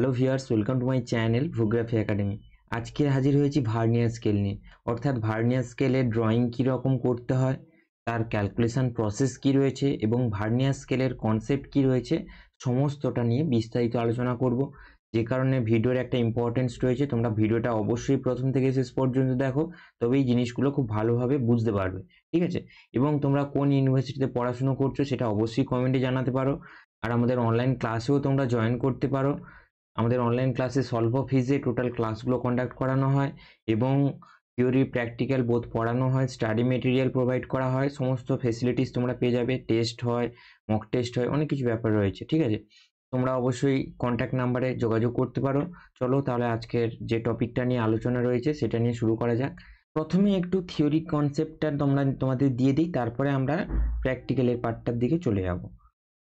Hello viewers, welcome to my channel ভূগ্রাফি academy. আজকে হাজির হয়েছি ভার্নিয়ার স্কেল নিয়ে, অর্থাৎ ভার্নিয়ার স্কেলের ড্রয়িং কীরকম করতে হয়, তার ক্যালকুলেশন প্রসেস কী রয়েছে এবং ভার্নিয়ার স্কেলের কনসেপ্ট কী রয়েছে, সমস্তটা নিয়ে বিস্তারিত আলোচনা করব। যে কারণে ভিডিওর একটা ইম্পর্টেন্স রয়েছে, তোমরা ভিডিওটা অবশ্যই প্রথম থেকে শেষ পর্যন্ত দেখো, তবে এই জিনিসগুলো খুব ভালোভাবে বুঝতে পারবে, ঠিক আছে? এবং তোমরা কোন ইউনিভার্সিটিতে পড়াশুনো করছো সেটা অবশ্যই কমেন্টে জানাতে পারো। আর আমাদের অনলাইন ক্লাসেও তোমরা জয়েন করতে পারো। আমাদের অনলাইন ক্লাসে স্বল্প ফিজে টোটাল ক্লাসগুলো কন্ডাক্ট করানো হয় এবং থিওরি প্র্যাকটিক্যাল বোধ পড়ানো হয়, স্টাডি মেটেরিয়াল প্রোভাইড করা হয়, সমস্ত ফেসিলিটিস তোমরা পেয়ে যাবে, টেস্ট হয়, মক টেস্ট হয়, অনেক কিছু ব্যাপার রয়েছে, ঠিক আছে? তোমরা অবশ্যই কন্ট্যাক্ট নাম্বারে যোগাযোগ করতে পারো। চলো তাহলে আজকের যে টপিকটা নিয়ে আলোচনা রয়েছে সেটা নিয়ে শুরু করা যাক। প্রথমে একটু থিওরি কনসেপ্টটা তোমাদের দিয়ে দিই, তারপরে আমরা প্র্যাকটিক্যালের পার্টটার দিকে চলে যাব।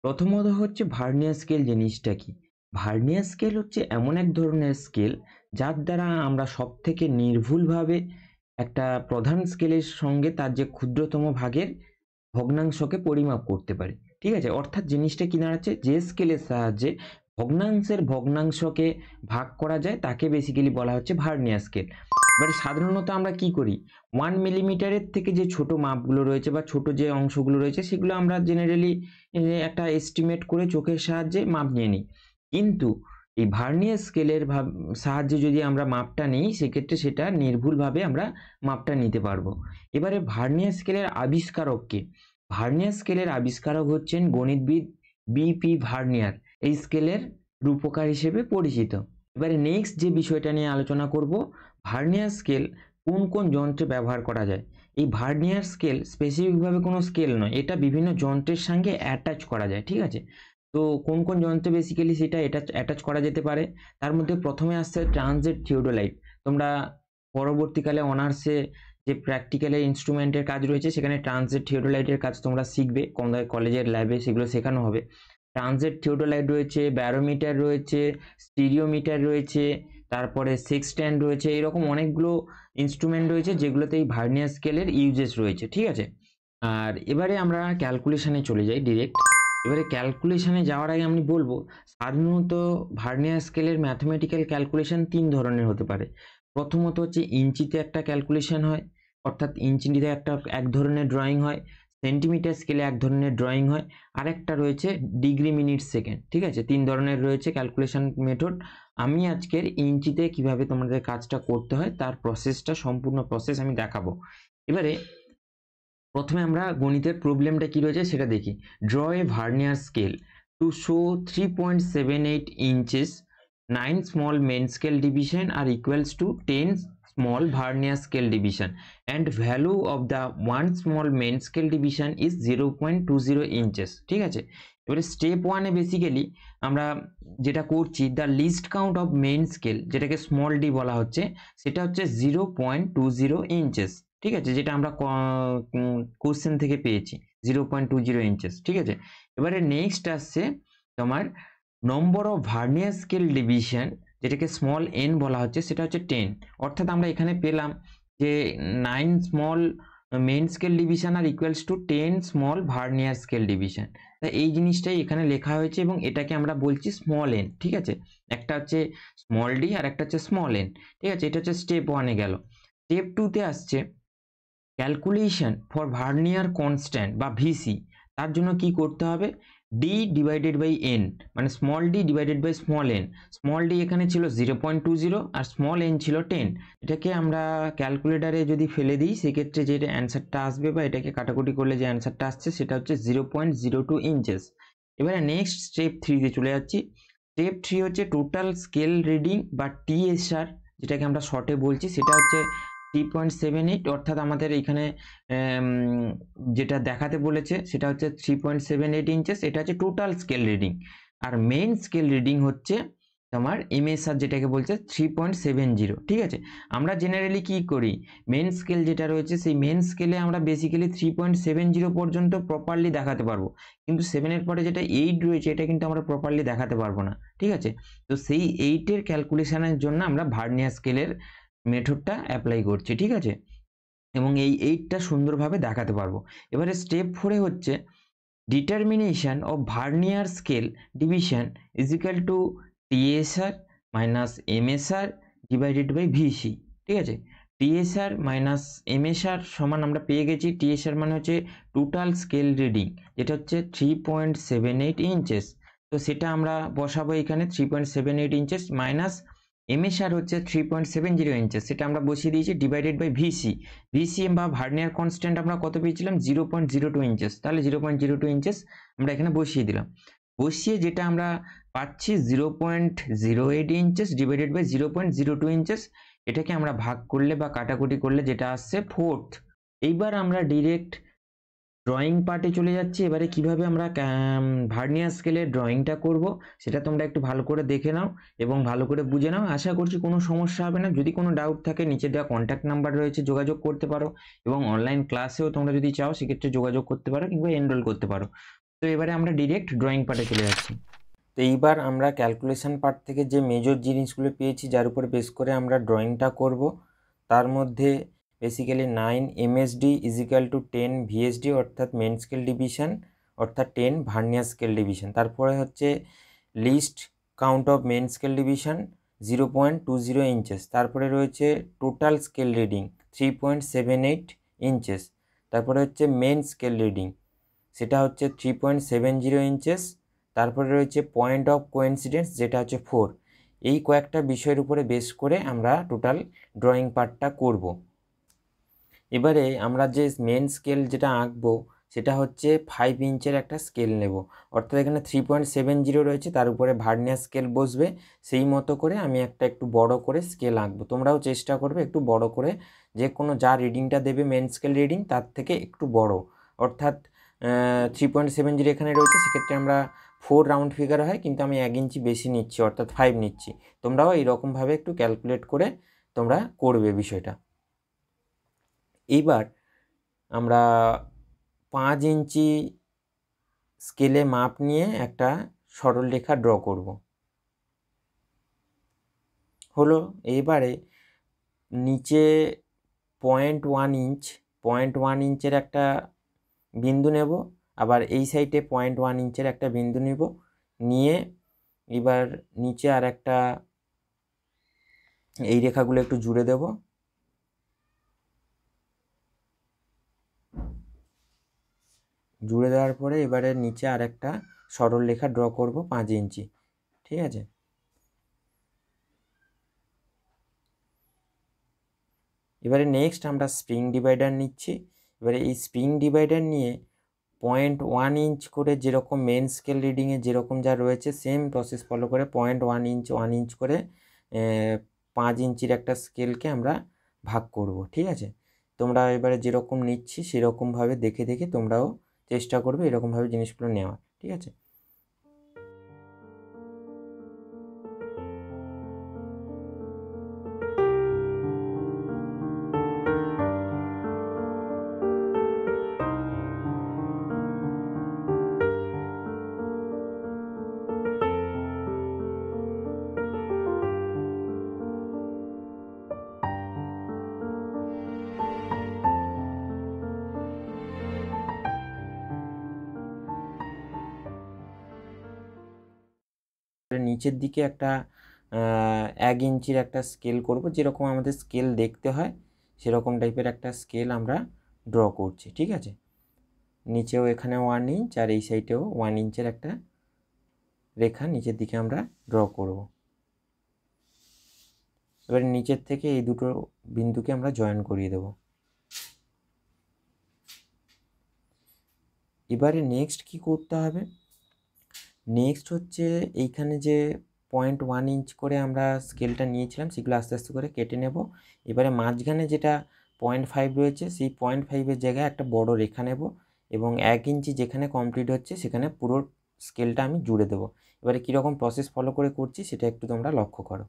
প্রথমত হচ্ছে ভার্নিয়ার স্কেল জিনিসটা কি। ভার্নিয়ার স্কেল হচ্ছে এমন এক ধরনের স্কেল যার দ্বারা আমরা সব থেকে নির্ভুলভাবে একটা প্রধান স্কেলের সঙ্গে তার যে ক্ষুদ্রতম ভাগের ভগ্নাংশকে পরিমাপ করতে পারি, ঠিক আছে? অর্থাৎ জিনিসটা কি দাঁড়াচ্ছে, যে স্কেলের সাহায্যে ভগ্নাংশের ভগ্নাংশকে ভাগ করা যায় তাকে বেসিক্যালি বলা হচ্ছে ভার্নিয়ার স্কেল। এবারে সাধারণত আমরা কি করি, 1 মিলিমিটারের থেকে যে ছোট মাপগুলো রয়েছে বা ছোট যে অংশগুলো রয়েছে সেগুলো আমরা জেনারেলি একটা এস্টিমেট করে চোখের সাহায্যে মাপ নিয়ে নিই। কিন্তু এই ভার্নিয়ার স্কেলের সাহায্যে যদি আমরা মাপটা নিই সেক্ষেত্রে সেটা নির্ভুলভাবে আমরা মাপটা নিতে পারবো। এবারে ভার্নিয়ার স্কেলের আবিষ্কারক কে? ভার্নিয়ার স্কেলের আবিষ্কারক হচ্ছেন গণিতবিদ বিপি ভার্নিয়ার, এই স্কেলের রূপকার হিসেবে পরিচিত। এবারে নেক্সট যে বিষয়টা নিয়ে আলোচনা করব, ভার্নিয়ার স্কেল কোন কোন যন্ত্রে ব্যবহার করা যায়। এই ভার্নিয়ার স্কেল স্পেসিফিকভাবে কোনো স্কেল নয়, এটা বিভিন্ন যন্ত্রের সঙ্গে অ্যাটাচ করা যায়, ঠিক আছে? তো কোন কোন যন্ত্রে বেসিক্যালি সেটা অ্যাটাচ করা যেতে পারে, তার মধ্যে প্রথমে আসছে ট্রানজিট থিওডোলাইট। তোমরা পরবর্তীকালে অনার্সে যে প্র্যাকটিক্যালের ইনস্ট্রুমেন্টের কাজ রয়েছে সেখানে ট্রানজিট থিওডোলাইটের কাজ তোমরা শিখবে, কলেজের ল্যাবে সেগুলো শেখানো হবে। ট্রানজিট থিওডোলাইট রয়েছে, ব্যারোমিটার রয়েছে, স্টিরিওমিটার রয়েছে, তারপরে সেক্সট্যান্ড রয়েছে, এরকম অনেকগুলো ইনস্ট্রুমেন্ট রয়েছে যেগুলোতে এই ভার্নিয়ার স্কেলের ইউজেস রয়েছে, ঠিক আছে? আর এবারে আমরা ক্যালকুলেশনে চলে যাই ডিরেক্ট। এবারে ক্যালকুলেশনে যাওয়ার আগে আমি বলবো, সাধারণত ভার্নিয়ার স্কেলের ম্যাথমেটিক্যাল ক্যালকুলেশন 3 ধরনের হতে পারে। প্রথমত হচ্ছে ইঞ্চিতে একটা ক্যালকুলেশন হয়, অর্থাৎ ইঞ্চিতে এক ধরনের ড্রয়িং হয়, সেন্টিমিটার স্কেলে এক ধরনের ড্রয়িং হয়, আরেকটা রয়েছে ডিগ্রি মিনিট সেকেন্ড, ঠিক আছে? 3 ধরনের রয়েছে ক্যালকুলেশন মেথড। আমি আজকের ইঞ্চিতে কিভাবে তোমাদের কাজটা করতে হয় তার প্রসেসটা, সম্পূর্ণ প্রসেস আমি দেখাবো। এবারে প্রথমে আমরা গণিতের প্রবলেমটা কি রয়েছে সেটা দেখি। Draw A vernier scale to show 3.78 inches, 9 small main scale division are equals to 10 small vernier scale division and value of the one small main scale division is 0.20 inches, ঠিক আছে? এবারে স্টেপ 1 এ বেসিক্যালি আমরা যেটা করছি, the list count of main scale, যেটাকে small D বলা হচ্ছে, সেটা হচ্ছে 0.20 inches, ঠিক আছে? যেটা আমরা কোশ্চেন থেকে পেয়েছি 0.20 inches, ঠিক আছে? এবারে নেক্সট আসছে তোমার number of vernier scale division, যেটাকে স্মল এন বলা হচ্ছে, সেটা হচ্ছে 10। অর্থাৎ আমরা এখানে পেলাম যে 9 স্মল মেইন স্কেল ডিভিশন আর equals to 10 small vernier scale division. তা এই জিনিসটাই এখানে লেখা হয়েছে এবং এটাকে আমরা বলছি স্মল এন, ঠিক আছে? একটা হচ্ছে স্মল ডি আর একটা হচ্ছে স্মল এন, ঠিক আছে? এটা হচ্ছে স্টেপ 1 এ গেল। স্টেপ 2 তে আসছে ক্যালকুলেশন ফর ভার্নিয়ার কনস্ট্যান্ট বা ভিসি। তার জন্য কি করতে হবে, ডি ডিভাইডেড বাই এন, মানে small D divided by small N. Small D এখানে ছিল 0.20 আর স্মল এন ছিল 10। এটাকে আমরা ক্যালকুলেটারে যদি ফেলে দিই সেক্ষেত্রে যে অ্যান্সারটা আসবে বা এটাকে কাটাকুটি করলে যে অ্যান্সারটা আসছে সেটা হচ্ছে 0.02 inches। এবারে নেক্সট স্টেপ 3 তে চলে যাচ্ছি। স্টেপ 3 হচ্ছে টোটাল স্কেল রিডিং বা টিএসআর, যেটাকে আমরা শর্টে বলছি, সেটা হচ্ছে 3.78। অর্থাৎ আমাদের এখানে যেটা দেখাতে বলেছে সেটা হচ্ছে 3.78 inches, এটা হচ্ছে টোটাল স্কেল রিডিং। আর মেইন স্কেল রিডিং হচ্ছে তোমার এমএসআর, যেটাকে বলছে 3.70, ঠিক আছে? আমরা জেনারেলি কি করি, মেইন স্কেল যেটা রয়েছে সেই মেইন স্কেলে আমরা বেসিক্যালি 3.70 পর্যন্ত প্রপারলি দেখাতে পারবো, কিন্তু 7-এর পরে যেটা 8 রয়েছে এটা কিন্তু আমরা প্রপারলি দেখাতে পারবো না, ঠিক আছে? তো সেই 8-এর ক্যালকুলেশনের জন্য আমরা ভার্নিয়ার স্কেলের মেথডটা অ্যাপ্লাই করছি, ঠিক আছে? এবং এই 8টা সুন্দরভাবে দেখাতে পারবো। এবারে স্টেপ 4 এ হচ্ছে determination of vernier scale division is equal to TSR minus MSR divided by VC, ঠিক আছে। টিএসআর মাইনাস এমএসআর সমান আমরা পেয়ে গেছি, টিএসআর মানে হচ্ছে টোটাল স্কেল রিডিং, যেটা হচ্ছে 3.78 ইঞ্চেস। তো সেটা আমরা বসাবো এখানে 3.78 ইঞ্চেস, মাইনাস এমএসআর হচ্ছে 3.70 ইঞ্চেস, সেটা আমরা বসিয়ে দিয়েছি, ডিভাইডেড বাই ভিসি। ভিসি বা ভার্নিয়ার কনস্ট্যান্ট আমরা কত পেয়েছিলাম? 0.02 ইঞ্চেস। তাহলে 0.02 ইঞ্চেস আমরা এখানে বসিয়ে দিলাম। বসিয়ে যেটা আমরা পাচ্ছি 0.08 ইঞ্চেস ডিভাইডেড বাই 0.02 ইঞ্চেস, এটাকে আমরা ভাগ করলে বা কাটাকুটি করলে যেটা আসছে 4th। এইবার আমরা ডিরেক্ট ড্রয়িং পার্টে চলে যাচ্ছি। এবারে কিভাবে আমরা ভার্নিয়ার স্কেলের ড্রয়িংটা করব সেটা তোমরা একটু ভালো করে দেখে নাও এবং ভালো করে বুঝে নাও। আশা করছি কোনো সমস্যা হবে না। যদি কোনো ডাউট থাকে নিচে দেওয়া কন্ট্যাক্ট নাম্বার রয়েছে, যোগাযোগ করতে পারো, এবং অনলাইন ক্লাসেও তোমরা যদি চাও সেক্ষেত্রে যোগাযোগ করতে পারো কিংবা এনরোল করতে পারো। তো এবারে আমরা ডিরেক্ট ড্রয়িং পার্টে চলে যাচ্ছি। তো এইবার আমরা ক্যালকুলেশন পার্ট থেকে যে মেজর জিনিসগুলো পেয়েছি যার উপর বেস করে আমরা ড্রয়িংটা করব, তার মধ্যে basically 9 MSD equal to 10 VSD অর্থাৎ মেন স্কেল ডিভিশন, অর্থাৎ 10 ভার্নিয়ার স্কেল ডিভিশন। তারপরে হচ্ছে least count of main scale division 0.20 inches. তারপরে রয়েছে টোটাল স্কেল রিডিং 3.78 ইঞ্চেস। তারপরে হচ্ছে মেন স্কেল রিডিং, সেটা হচ্ছে 3.70 ইঞ্চেস। তারপরে রয়েছে পয়েন্ট অফ কোইন্সিডেন্স, যেটা হচ্ছে 4। এই কয়েকটা বিষয়ের উপরে বেস করে আমরা টোটাল ড্রয়িং পার্টটা করব। এবারে আমরা যে মেন স্কেল যেটা আঁকবো সেটা হচ্ছে 5 ইঞ্চের একটা স্কেল নেব, অর্থাৎ এখানে 3.70 রয়েছে, তার উপরে ভার্নিয়ার স্কেল বসবে। সেই মতো করে আমি একটা একটু বড় করে স্কেল আঁকবো। তোমরাও চেষ্টা করবে একটু বড় করে, যে কোনো যা রিডিংটা দেবে মেন স্কেল রিডিং তার থেকে একটু বড়, অর্থাৎ 3.70 এখানে রয়েছে, সেক্ষেত্রে আমরা 4 রাউন্ড ফিগার হয়, কিন্তু আমি 1 ইঞ্চি বেশি নিচ্ছি, অর্থাৎ 5 নিচ্ছি। তোমরাও এইরকমভাবে একটু ক্যালকুলেট করে তোমরা করবে বিষয়টা। এইবার আমরা 5 ইঞ্চি স্কেলে মাপ নিয়ে একটা সরল রেখা ড্র করব। হলো, এইবারে নিচে 0.1 ইঞ্চের একটা বিন্দু নেব, আবার এই সাইডে 0.1 ইঞ্চের একটা বিন্দু নেব, নিয়ে এবার নিচে আর একটা এই রেখাগুলো একটু জুড়ে দেব। জুড়ে দেওয়ার পরে এবারে নিচে আর একটা সরল রেখা ড্র করব 5 ইঞ্চি, ঠিক আছে। এবারে নেক্সট আমরা স্প্রিং ডিভাইডার নিচ্ছি। এবারে এই স্প্রিং ডিভাইডার নিয়ে 0.1 ইঞ্চ করে, যেরকম মেন স্কেল রিডিংয়ে যেরকম যা রয়েছে সেম প্রসেস ফলো করে 0.1 ইঞ্চ 1 ইঞ্চ করে 5 ইঞ্চির একটা স্কেলকে আমরা ভাগ করব, ঠিক আছে। তোমরা এবারে যেরকম নিচ্ছি সেরকমভাবে দেখে দেখে তোমরাও চেষ্টা করবে এরকমভাবে জিনিসগুলো নেওয়ার, ঠিক আছে। নিচের দিকে একটা 1 ইঞ্চির একটা স্কেল করব, যেরকম আমাদের স্কেল দেখতে হয় সেরকম টাইপের একটা স্কেল আমরা ড্র করছি, ঠিক আছে। নিচেও এখানে 1 ইঞ্চ আর এই সাইডেও 1 ইঞ্চের একটা রেখা নিচের দিকে আমরা ড্র করব। এবারে নিচের থেকে এই দুটো বিন্দুকে আমরা জয়েন করিয়ে দেব। এবারে নেক্সট কি করতে হবে? নেক্সট হচ্ছে এইখানে যে 0.1 ইঞ্চ করে আমরা স্কেলটা নিয়েছিলাম সেগুলো আস্তে আস্তে করে কেটে নেব। এবারে মাঝখানে যেটা 0.5 রয়েছে সেই 0.5-এর জায়গায় একটা বড় রেখা নেব এবং 1 ইঞ্চি যেখানে কমপ্লিট হচ্ছে সেখানে পুরো স্কেলটা আমি জুড়ে দেবো। এবারে কীরকম প্রসেস ফলো করে করছি সেটা একটু তোমরা লক্ষ্য করো।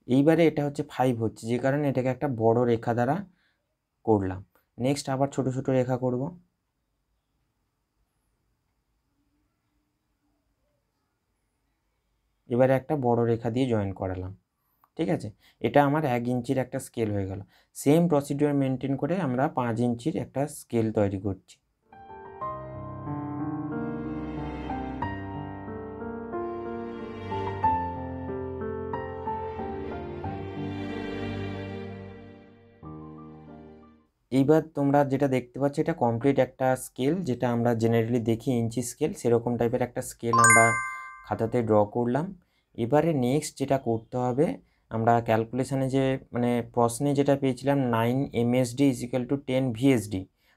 এইবারে এটা হচ্ছে 5 হচ্ছে, যে কারণে এটাকে একটা বড় রেখা দ্বারা করলাম। নেক্সট আবার ছোট ছোট রেখা করব। এবারে একটা বড় রেখা দিয়ে জয়েন করালাম, ঠিক আছে। এটা আমার 1 ইঞ্চির একটা স্কেল হয়ে গেল। সেম প্রসিডিওর মেনটেন করে আমরা 5 ইঞ্চির একটা স্কেল তৈরি করছি। এইবার তোমরা যেটা দেখতে পাচ্ছ এটা কমপ্লিট একটা স্কেল, যেটা আমরা জেনারেলি দেখি ইঞ্চি স্কেল, সেরকম টাইপের একটা স্কেল আমরা খাতাতে ড্র করলাম। এবারে নেক্সট যেটা করতে হবে, আমরা ক্যালকুলেশানে যে মানে প্রশ্নে যেটা পেয়েছিলাম 9 MSD = 10 VSD,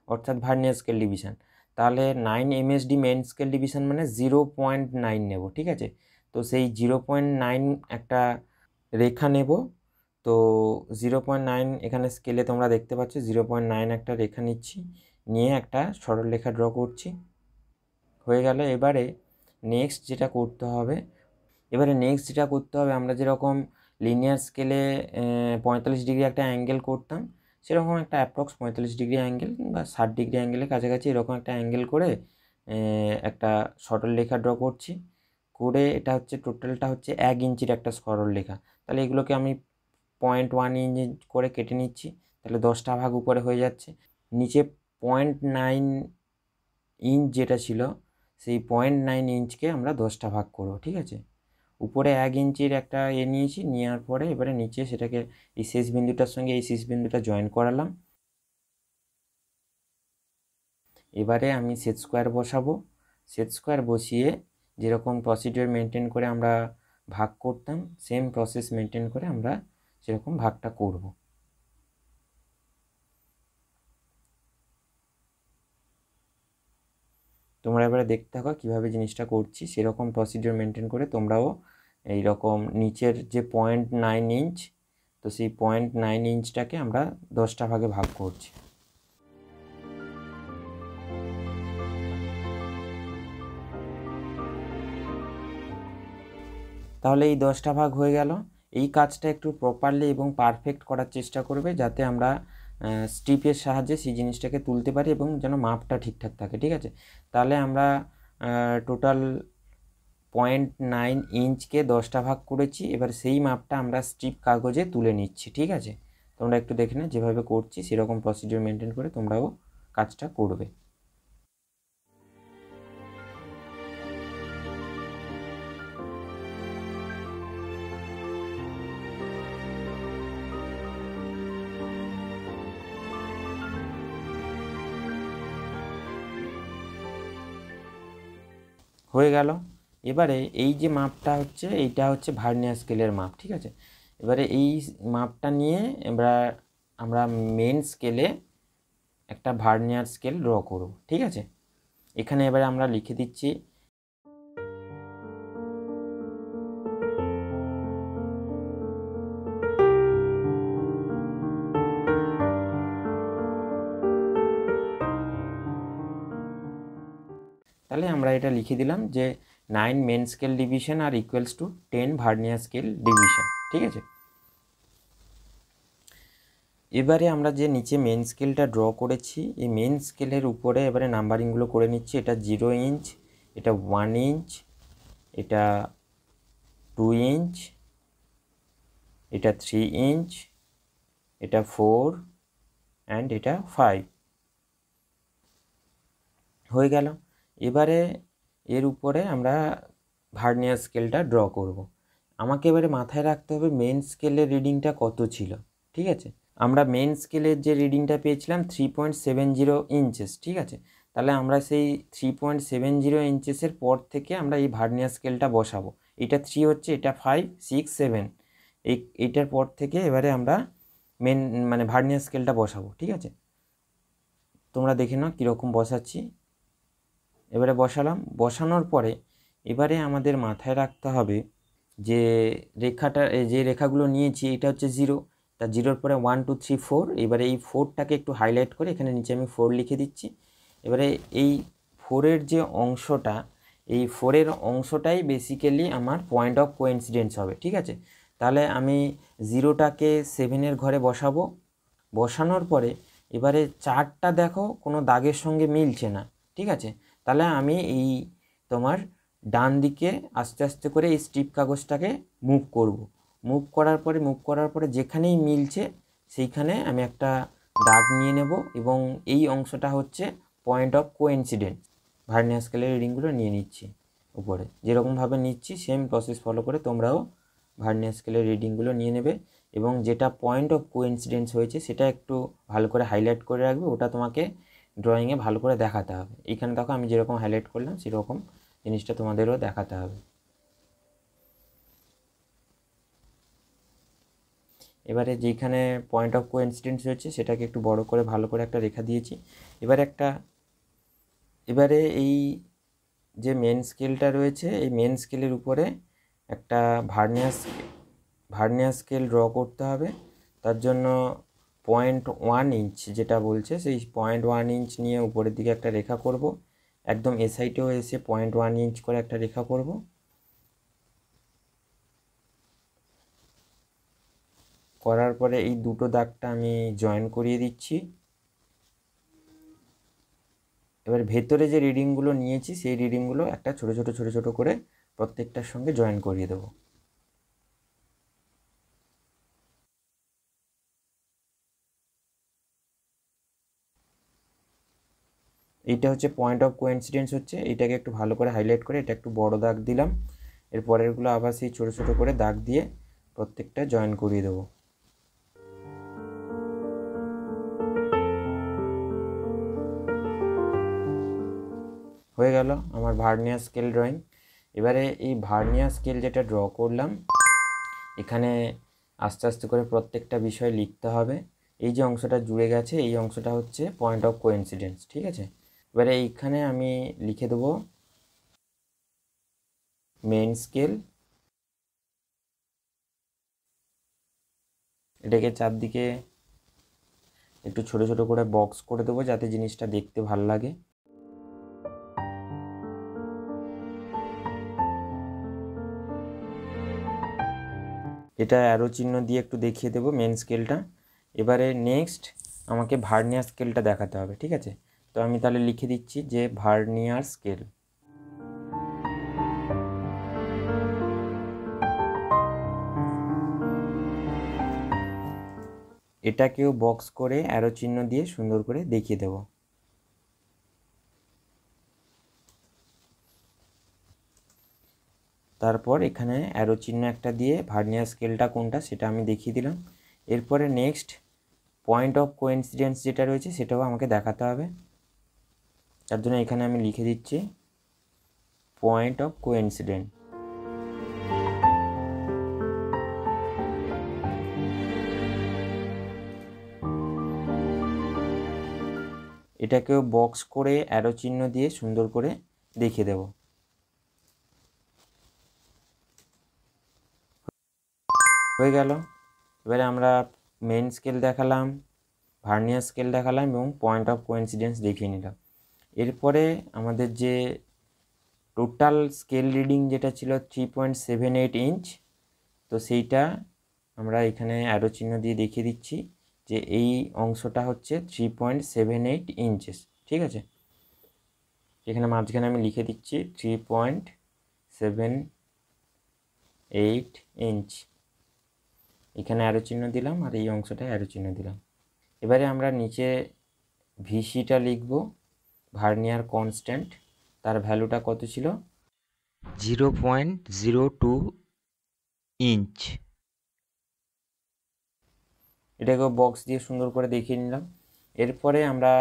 অর্থাৎ ভার্নিয়ার স্কেল ডিভিশন। তাহলে 9 MSD মেন স্কেল ডিভিশন মানে 0.9 নেব, ঠিক আছে। তো সেই 0.9 একটা রেখা নেব। তো 0.9 এখানে স্কেলে তোমরা দেখতে পাচ্ছ 0.9 একটা রেখা নিচ্ছি, নিয়ে একটা সরলরেখা ড্র করছি। হয়ে গেল। এবারে নেক্সট যেটা করতে হবে, আমরা যেরকম লিনিয়ার স্কেলে 45 ডিগ্রি একটা অ্যাঙ্গেল করতাম, সেরকম একটা অ্যাপ্রক্স 45 ডিগ্রি অ্যাঙ্গেল বা 60 ডিগ্রি অ্যাঙ্গেলের কাছাকাছি এরকম একটা অ্যাঙ্গেল করে একটা সরলরেখা ড্র করছি। করে এটা হচ্ছে টোটালটা হচ্ছে 1 ইঞ্চির একটা সরলরেখা। তাহলে এগুলোকে আমি 0.1 ইঞ্চ করে কেটে নিচ্ছি, তাহলে 10টা ভাগ উপরে হয়ে যাচ্ছে। নিচে 0.9 ইঞ্চ যেটা ছিল, সেই 0.9 ইঞ্চকে আমরা 10টা ভাগ করবো, ঠিক আছে। উপরে 1 ইঞ্চির একটা নিয়েছি, নেওয়ার পরে এবারে নিচে সেটাকে এই শেষ বিন্দুটার সঙ্গে এই শেষ বিন্দুটা জয়েন করালাম। এবারে আমি সেট স্কোয়ার বসাবো। সেট স্কোয়ার বসিয়ে যেরকম প্রসিডিওর মেনটেন করে আমরা ভাগ করতাম, সেম প্রসেস মেনটেন করে আমরা সেরকম ভাগটা করব। তোমরা এবারে দেখতে থাকো কীভাবে জিনিসটা করছি। সেরকম প্রসিডিওর মেনটেন করে তোমরাও এইরকম নিচের যে 0.9 ইঞ্চ, তো সেই 0.9 ইঞ্চটাকে আমরা 10টা ভাগে ভাগ করছি। তাহলে এই 10টা ভাগ হয়ে গেল। এই কাজটা একটু প্রপারলি এবং পারফেক্ট করার চেষ্টা করবে, যাতে আমরা স্ট্রিপের সাহায্যে সেই জিনিসটাকে তুলতে পারি এবং যেন মাপটা ঠিকঠাক থাকে, ঠিক আছে। তাহলে আমরা টোটাল 0.9 ইঞ্চকে 10টা ভাগ করেছি। এবার সেই মাপটা আমরা স্ট্রিপ কাগজে তুলে নিচ্ছি, ঠিক আছে। তোমরা একটু দেখে নাও, যেভাবে করছি সেরকম প্রসিডিওর মেনটেন করে তোমরাও কাজটা করবে। হয়ে গেল। এবারে এই যে মাপটা হচ্ছে, এইটা হচ্ছে ভার্নিয়ার স্কেলের মাপ, ঠিক আছে। এবারে এই মাপটা নিয়ে আমরা মেন স্কেলে একটা ভার্নিয়ার স্কেল ড্র করব, ঠিক আছে। এখানে এবারে আমরা লিখে দিচ্ছি তাহলে আমরা এটা লিখে দিলাম যে 9 মেন স্কেল ডিভিশন আর equals to 10 vernier scale division, ঠিক আছে। এবারে আমরা যে নিচে মেন স্কেলটা ড্র করেছি, এই মেন স্কেলের উপরে এবারে নাম্বারিংগুলো করে নিচ্ছি। এটা 0 ইঞ্চ, এটা 1 ইঞ্চ, এটা 2 ইঞ্চ, এটা 3 ইঞ্চ, এটা 4 অ্যান্ড এটা 5 হয়ে গেল। এবারে এর উপরে আমরা ভার্নিয়ার স্কেলটা ড্র করব। আমাকে এবারে মাথায় রাখতে হবে মেন স্কেলের রিডিংটা কত ছিল, ঠিক আছে। আমরা মেন স্কেলের যে রিডিংটা পেয়েছিলাম 3.70 ইঞ্চেস, ঠিক আছে। তাহলে আমরা সেই 3.70 ইঞ্চেসের পর থেকে আমরা এই ভার্নিয়ার স্কেলটা বসাবো। এটা 3 হচ্ছে, এটা 5, 6, 7, এইটার পর থেকে এবারে আমরা মেন মানে ভার্নিয়ার স্কেলটা বসাবো, ঠিক আছে। তোমরা দেখে নাও কীরকম বসাচ্ছি। এবারে বসানোর পরে এবারে আমাদের মাথায় রাখতে হবে যে যে রেখাগুলো নিয়েছি এটা হচ্ছে 0, তা 0-র পরে 1, 2, 3, 4। এবারে এই 4টাকে একটু হাইলাইট করে এখানে নিচে আমি 4 লিখে দিচ্ছি। এবারে এই 4-এর যে অংশটা, এই 4-এর অংশটাই বেসিক্যালি আমার পয়েন্ট অফ কোইন্সিডেন্স হবে, ঠিক আছে। তাহলে আমি 0টাকে 7-এর ঘরে বসাবো। বসানোর পরে এবারে 4টা দেখো কোনো দাগের সঙ্গে মিলছে না, ঠিক আছে। তাহলে আমি এই তোমার ডান দিকে আস্তে আস্তে করে এই স্ট্রিপ কাগজটাকে মুভ করব। মুভ করার পরে যেখানেই মিলছে সেইখানে আমি একটা দাগ নিয়ে নেব এবং এই অংশটা হচ্ছে পয়েন্ট অফ কোইন্সিডেন্স। ভার্নিয়ার স্কেলের রিডিংগুলো নিয়ে নিচ্ছি উপরে, যেরকমভাবে নিচ্ছি সেম প্রসেস ফলো করে তোমরাও ভার্নিয়ার স্কেলের রিডিংগুলো নিয়ে নেবে এবং যেটা পয়েন্ট অফ কোইন্সিডেন্স হয়েছে সেটা একটু ভালো করে হাইলাইট করে রাখবে, ওটা তোমাকে ড্রয়িংয়ে ভালো করে দেখাতে হবে। এইখানে দেখো আমি যেরকম হাইলাইট করলাম সেরকম জিনিসটা তোমাদেরও দেখাতে হবে। এবারে যেখানে পয়েন্ট অফ কোইন্সিডেন্স হয়েছে সেটাকে একটু বড় করে ভালো করে একটা রেখা দিয়েছি। এবারে এই যে মেন স্কেলটা রয়েছে এই মেন স্কেলের উপরে একটা ভার্নিয়ার স্কেল ড্র করতে হবে। তার জন্য 0.1 ইঞ্চ যেটা বলছে সেই 0.1 ইঞ্চ নিয়ে উপরের দিকে একটা রেখা করব। একদম এ সাইডেও এসে 0.1 ইঞ্চ করে একটা রেখা করব। করার পরে এই দুটো দাগটা আমি জয়েন করিয়ে দিচ্ছি। এবার ভেতরে যে রিডিংগুলো নিয়েছি সেই রিডিংগুলো একটা ছোট ছোট করে প্রত্যেকটার সঙ্গে জয়েন করিয়ে দেবো। এইটা হচ্ছে পয়েন্ট অফ কোইন্সিডেন্স হচ্ছে, এইটাকে একটু ভালো করে হাইলাইট করে এটা একটু বড় দাগ দিলাম। এর পরেরগুলো আবার সেই ছোট ছোট করে দাগ দিয়ে প্রত্যেকটা জয়েন করিয়ে দেবো। হয়ে গেল আমার ভার্নিয়ার স্কেল ড্রয়িং। এবারে এই ভার্নিয়ার স্কেল যেটা ড্র করলাম এখানে আস্তে আস্তে করে প্রত্যেকটা বিষয় লিখতে হবে। এই যে অংশটা জুড়ে গেছে এই অংশটা হচ্ছে পয়েন্ট অফ কোইন্সিডেন্স, ঠিক আছে। এবারে এইখানে আমি লিখে দেবো মেইন স্কেল। এটাকে চারদিকে একটু ছোট ছোট করে বক্স করে দেবো যাতে জিনিসটা দেখতে ভালো লাগে। এটা অ্যারো চিহ্ন দিয়ে একটু দেখিয়ে দেবো মেন স্কেলটা। এবারে নেক্সট আমাকে ভার্নিয়ার স্কেলটা দেখাতে হবে, ঠিক আছে। তো আমি তাহলে লিখে দিচ্ছি যে ভার্নিয়ার স্কেল। এটাকেও বক্স করে অ্যারো চিহ্ন দিয়ে সুন্দর করে দেখিয়ে দেব। তারপর এখানে অ্যারো চিহ্ন একটা দিয়ে ভার্নিয়ার স্কেলটা কোনটা সেটা আমি দেখিয়ে দিলাম। এরপরে নেক্সট পয়েন্ট অফ কোইন্সিডেন্স যেটা রয়েছে সেটাও আমাকে দেখাতে হবে। তার জন্য এখানে আমি লিখে দিচ্ছি পয়েন্ট অফ কোইন্সিডেন্স। এটাকেও বক্স করে অ্যারো চিহ্ন দিয়ে সুন্দর করে দেখিয়ে দেব। হয়ে গেল। এবারে আমরা মেন স্কেল দেখালাম, ভার্নিয়ার স্কেল দেখালাম এবং পয়েন্ট অফ কোইন্সিডেন্স দেখিয়ে নিলাম। এরপরে আমাদের যে টোটাল স্কেল রিডিং যেটা ছিল 3.78 ইঞ্চ, তো সেইটা আমরা এখানে অ্যারো চিহ্ন দিয়ে দেখিয়ে দিচ্ছি যে এই অংশটা হচ্ছে 3.78 ইঞ্চেস, ঠিক আছে। এখানে মাঝখানে আমি লিখে দিচ্ছি 3.78 ইঞ্চ। এখানে অ্যারো চিহ্ন দিলাম আর এই অংশটায় অ্যারো চিহ্ন দিলাম। এবারে আমরা নিচে ভিসিটা লিখব, ভার্নিয়ার কনস্ট্যান্ট, তার ভ্যালুটা কত ছিল 0.02 ইঞ্চ। এটাকেও বক্স দিয়ে সুন্দর করে দেখিয়ে নিলাম। এরপরে আমরা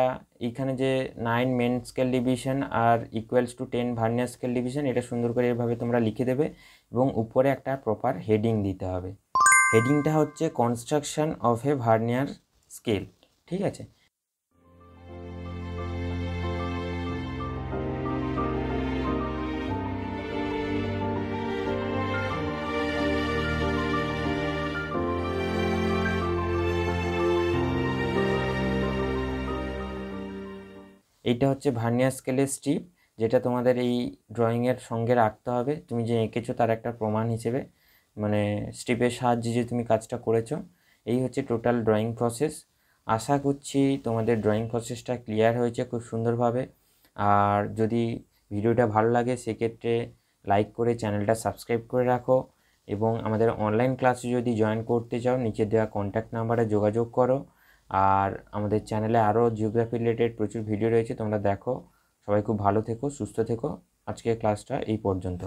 এখানে যে 9 মেন স্কেল ডিভিশন আর equals to 10 vernier scale division, এটা সুন্দর করে এভাবে তোমরা লিখে দেবে এবং উপরে একটা প্রপার হেডিং দিতে হবে। হেডিংটা হচ্ছে construction of A vernier scale, ঠিক আছে। এইটা হচ্ছে ভার্নিয়ার স্কেলের স্ট্রিপ, যেটা তোমাদের এই ড্রয়িংয়ের সঙ্গে রাখতে হবে। তুমি যে এঁকেছো তার একটা প্রমাণ হিসেবে, মানে স্ট্রিপের সাহায্যে যে তুমি কাজটা করেছো। এই হচ্ছে টোটাল ড্রয়িং প্রসেস। আশা করছি তোমাদের ড্রয়িং প্রসেসটা ক্লিয়ার হয়েছে খুব সুন্দরভাবে। আর যদি ভিডিওটা ভালো লাগে সেক্ষেত্রে লাইক করে চ্যানেলটা সাবস্ক্রাইব করে রাখো এবং আমাদের অনলাইন ক্লাসে যদি জয়েন করতে চাও নিচে দেওয়া কন্ট্যাক্ট নাম্বারে যোগাযোগ করো। আর আমাদের চ্যানেলে আরও জিওগ্রাফি রিলেটেড প্রচুর ভিডিও রয়েছে, তোমরা দেখো। সবাই খুব ভালো থেকো, সুস্থ থেকো। আজকের ক্লাসটা এই পর্যন্ত।